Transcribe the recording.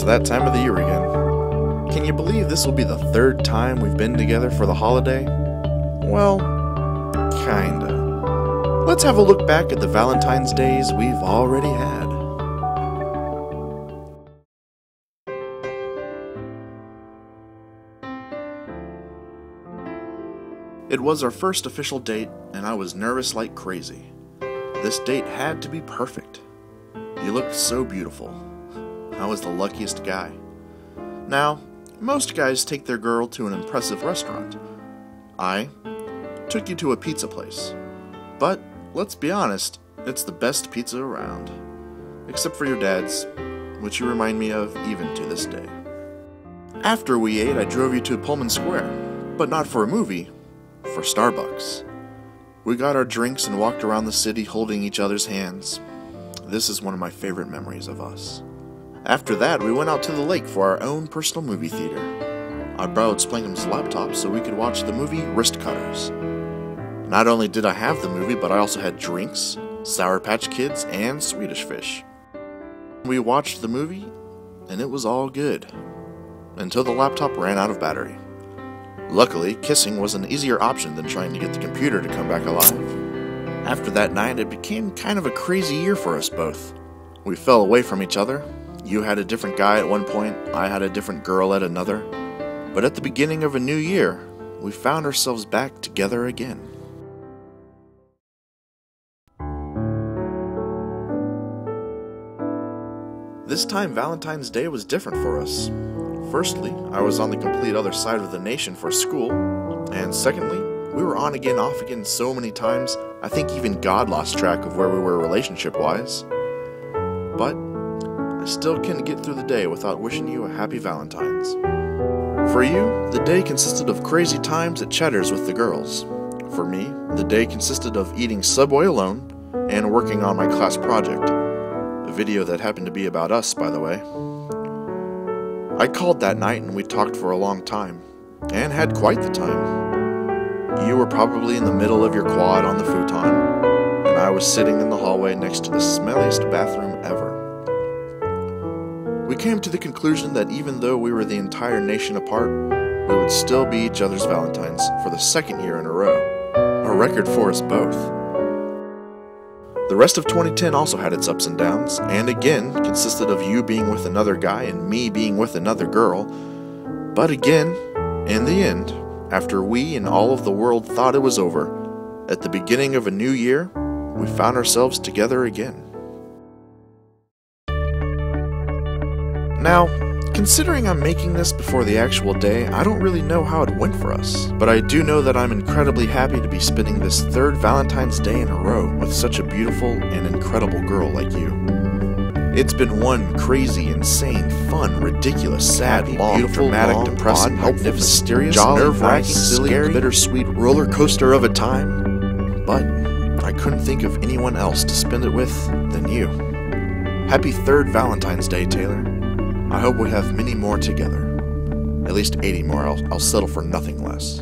that time of the year again. Can you believe this will be the third time we've been together for the holiday? Well, kinda. Let's have a look back at the Valentine's days we've already had. It was our first official date, and I was nervous like crazy. This date had to be perfect. You looked so beautiful. I was the luckiest guy. Now, most guys take their girl to an impressive restaurant. I took you to a pizza place. But, let's be honest, it's the best pizza around. Except for your dad's, which you remind me of even to this day. After we ate, I drove you to Pullman Square, but not for a movie, for Starbucks. We got our drinks and walked around the city holding each other's hands. This is one of my favorite memories of us. After that, we went out to the lake for our own personal movie theater. I borrowed Splingham's laptop so we could watch the movie Wrist Cutters. Not only did I have the movie, but I also had drinks, Sour Patch Kids, and Swedish Fish. We watched the movie, and it was all good, until the laptop ran out of battery. Luckily, kissing was an easier option than trying to get the computer to come back alive. After that night, it became kind of a crazy year for us both. We fell away from each other. You had a different guy at one point, I had a different girl at another. But at the beginning of a new year, we found ourselves back together again. This time, Valentine's Day was different for us. Firstly, I was on the complete other side of the nation for school, and secondly, we were on again, off again so many times, I think even God lost track of where we were relationship-wise. But I still couldn't get through the day without wishing you a happy Valentine's. For you, the day consisted of crazy times at Cheddar's with the girls. For me, the day consisted of eating Subway alone and working on my class project, a video that happened to be about us, by the way. I called that night and we talked for a long time, and had quite the time. You were probably in the middle of your quad on the futon, and I was sitting in the hallway next to the smelliest bathroom ever. We came to the conclusion that even though we were the entire nation apart, we would still be each other's Valentines for the second year in a row, a record for us both. The rest of 2010 also had its ups and downs, and again consisted of you being with another guy and me being with another girl. But again, in the end, after we and all of the world thought it was over, at the beginning of a new year, we found ourselves together again. Now, considering I'm making this before the actual day, I don't really know how it went for us, but I do know that I'm incredibly happy to be spending this third Valentine's Day in a row with such a beautiful and incredible girl like you. It's been one crazy, insane, fun, ridiculous, sad, long, beautiful, dramatic, depressing, helpful, mysterious, jolly, nerve-wracking, silly, scary, bittersweet roller coaster of a time, but I couldn't think of anyone else to spend it with than you. Happy third Valentine's Day, Taylor. I hope we have many more together. At least 80 more. I'll settle for nothing less.